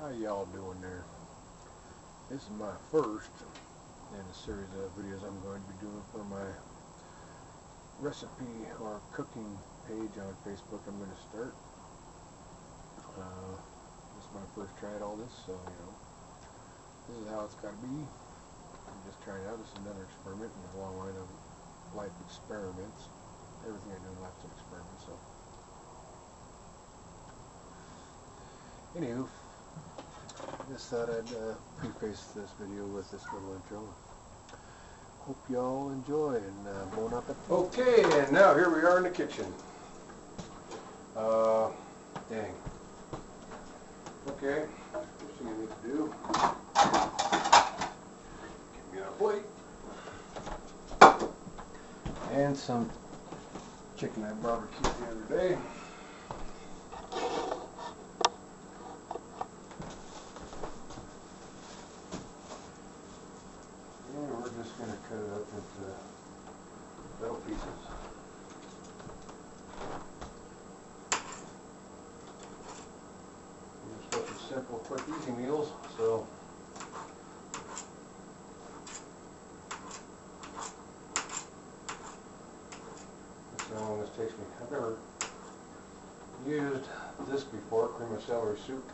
How y'all doing there? This is my first in a series of videos I'm going to be doing for my recipe or cooking page on Facebook. I'm going to start. This is my first try at all this, so this is how it's got to be. I'm just trying it out. This is another experiment in a long line of life experiments. Everything I do in life is an experiment. So, anywho, just thought I'd preface this video with this little intro. Hope y'all enjoy, and bon appetit. Okay, and now here we are in the kitchen. Dang. Okay, first thing I need to do, get me on a plate. And some chicken I barbecued the other day. And we're just going to cut it up into little pieces. It's such a simple, quick, easy meals, so that's how long this takes me. I've never used this before, cream of celery soup.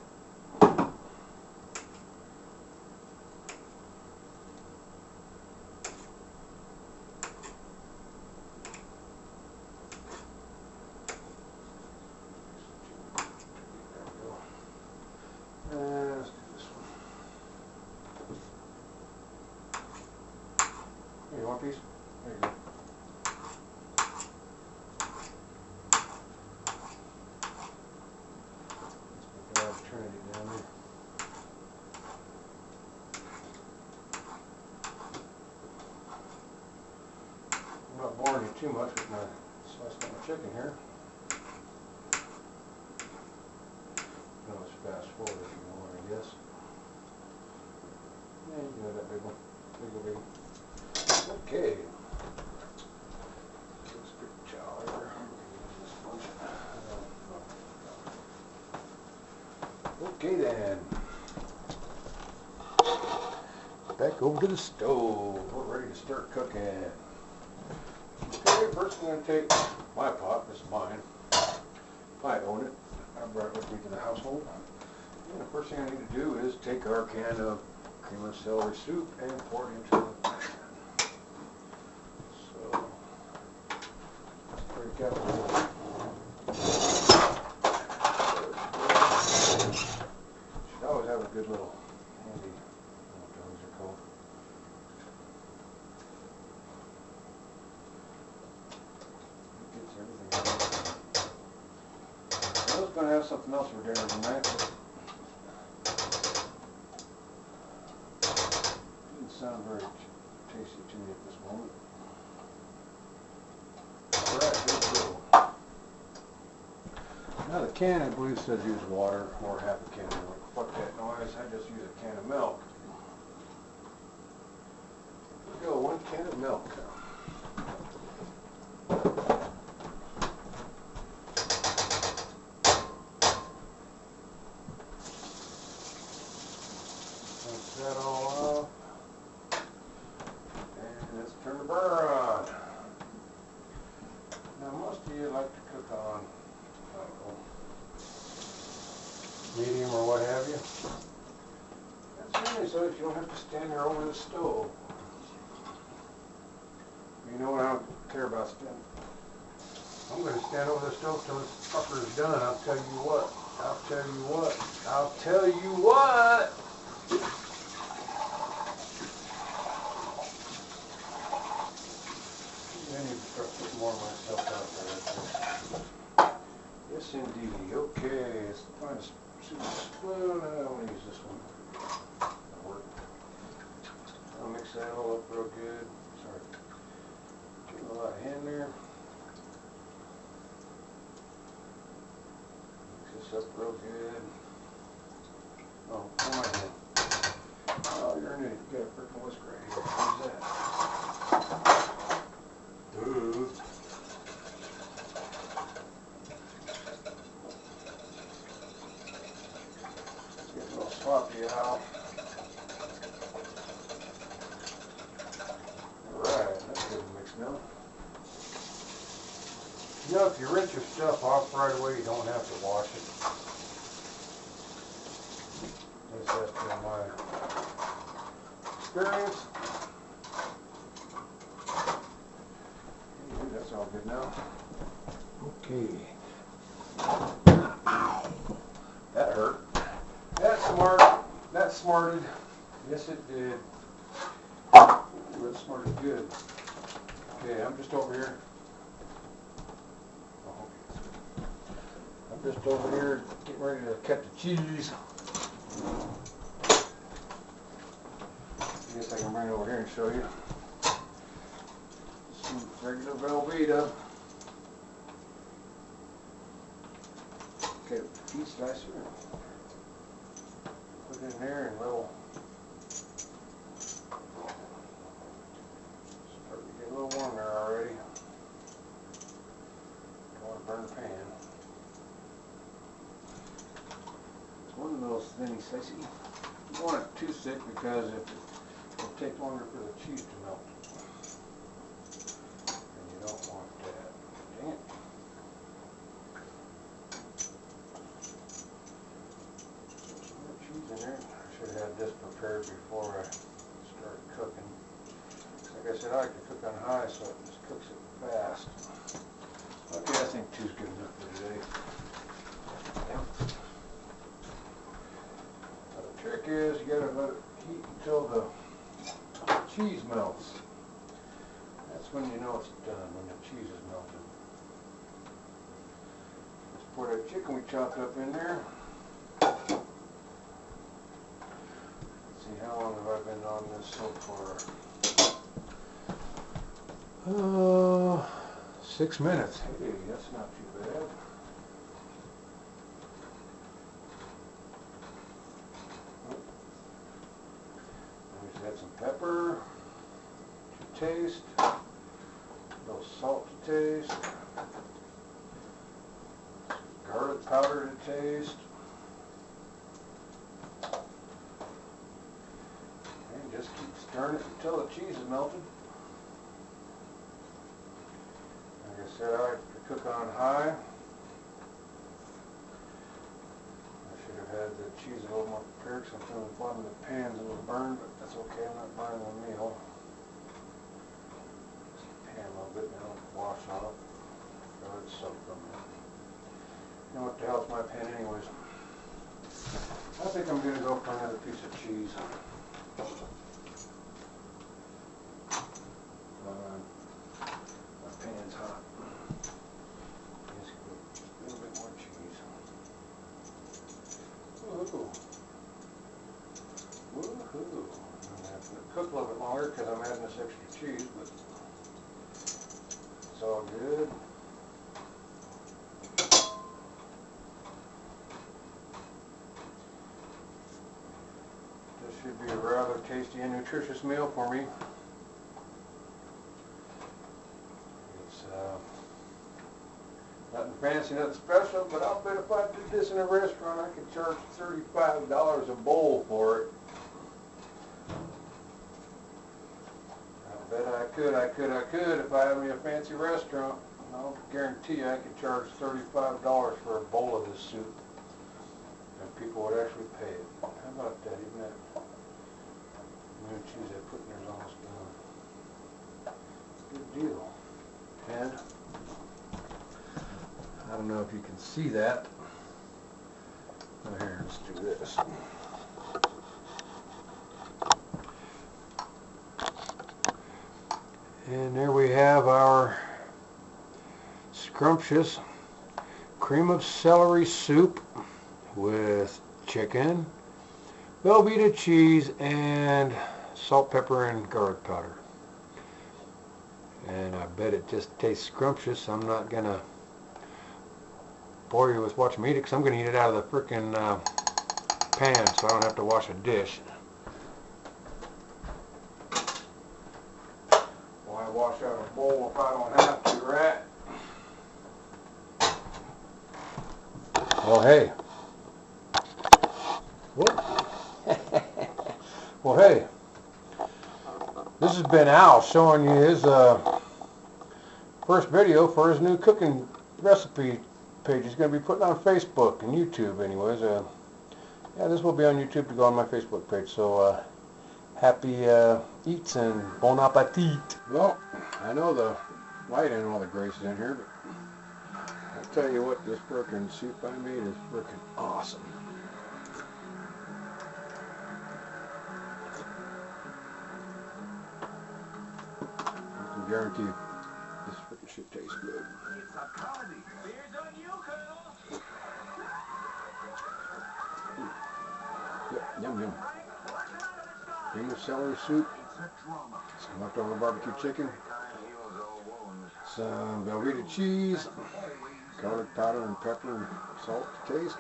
Let's do this one. Here, you want a piece? There you go. Let's put Trinity down there. I'm not boring you too much with my sliced up my chicken here. You can always fast forward if you want, I guess. Yeah, you can have that big one. Big one. Okay. Let's get the chow here. This bunch. Okay then. Back over to the stove. We're ready to start cooking. Okay, first I'm going to take my pot. This is mine. I own it. I brought it with me to the household. And the first thing I need to do is take our can of cream of celery soup and pour it into the pan. So, break out a little. Should always have a good little handy, I don't know what those are called. It gets everything out. I was going to have something else for dinner tonight, but it didn't sound very tasty to me at this moment. Alright, here's the little. Now the can, I believe, says use water or half a can of milk. Fuck that noise, I just use a can of milk. There we go, 1 can of milk. Rinse that all off. And let's turn the burner on. Now most of you like to cook on, I don't know, medium or what have you. That's really so if you don't have to stand there over the stove. You know what, I don't care about standing. I'm going to stand over the stove till this fucker is done. I'll tell you what. I'll tell you what. I'll tell you what. I need to start putting more of myself out there. Yes, indeed. Okay, let's find a spoon. I want to use this one. That'll work. I'll mix that all up real good. Sorry. Getting a lot of hand there. Mix this up real good. Oh, pull my hand. Oh, you're an idiot. You got a freaking whisk right here. Who's that? Dude. Getting all sloppy how. Alright, that's good mixed now. You know, if you rinse your stuff off right away, you don't have to wash it. At least that's been my experience. Anyway, that's all good now. Okay. That hurt. That smarted. Yes, it did. Ooh, that smarted good. Okay, I'm just over here. I'm just over here getting ready to cut the cheese. I guess I can bring it over here and show you. Some regular Velveeta. Okay, cheese slicer. Put it in there and little. Starting to get a little warm there already. Don't want to burn the pan. One of those thinly slicey. You don't want it too thick because it'll take longer for the cheese to melt. And you don't want that. Dang it. Some more cheese in there. I should have had this prepared before I started cooking. Like I said, I like to cook on high so it just cooks it fast. Okay, I think 2's good enough for today. Yep. The trick is you gotta let it heat until the cheese melts. That's when you know it's done, when the cheese is melted. Let's pour that chicken we chopped up in there. Let's see, how long have I been on this so far? 6 minutes. Hey, that's not too bad. Add some pepper to taste, a little salt to taste, garlic powder to taste, and just keep stirring it until the cheese is melted. Like I said, I like to cook on high. Had the cheese a little more prepared because I'm feeling the bottom of the pan's a little burned, but that's okay, I'm not burning the meal. Just pan a little bit and it'll wash off. So it's soaked from there. You know what the hell's my pan anyways? I think I'm going to go for another piece of cheese. My pan's hot. Just a little bit more cheese. Woohoo! Woohoo! I'm going to have to cook a little bit longer because I'm adding this extra cheese, but it's all good. This should be a rather tasty and nutritious meal for me. It's nothing fancy, nothing special, but I'll bet if I did this in a restaurant, I could charge $35 a bowl for it. I bet I could if I had me a fancy restaurant. I'll guarantee you I could charge $35 for a bowl of this soup. And people would actually pay it. How about that? Even that new cheese I put in there is almost done. Good deal. And I don't know if you can see that. Oh, here, let's do this. And there we have our scrumptious cream of celery soup with chicken, Velveeta cheese, and salt, pepper, and garlic powder. And I bet it just tastes scrumptious. I'm not going to bore you with watching me eat it because I'm going to eat it out of the frickin' pan so I don't have to wash a dish. Why wash out a bowl if I don't have to, right? Well, hey. Whoop. Well, hey, this has been Al showing you his first video for his new cooking recipe page. He's going to be putting on Facebook and YouTube anyways. Yeah, this will be on YouTube to go on my Facebook page. So happy eats and bon appetit. Well, I know the light ain't all the graces in here, but I'll tell you what, this frickin' soup I made is frickin' awesome. I can guarantee you, this frickin' shit tastes good. It's a comedy. Beer's on you, Colonel. Yep, yum yum. Cream of celery soup, some leftover barbecue chicken, some Velveeta cheese, garlic powder and pepper and salt to taste.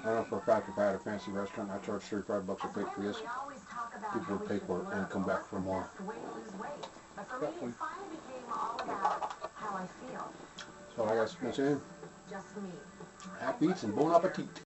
I don't know for a fact if I had a fancy restaurant, I charge $35 a plate for this. People would pay for it and come back for more. Definitely. That's all I got to say. Happy eats and bon appetit.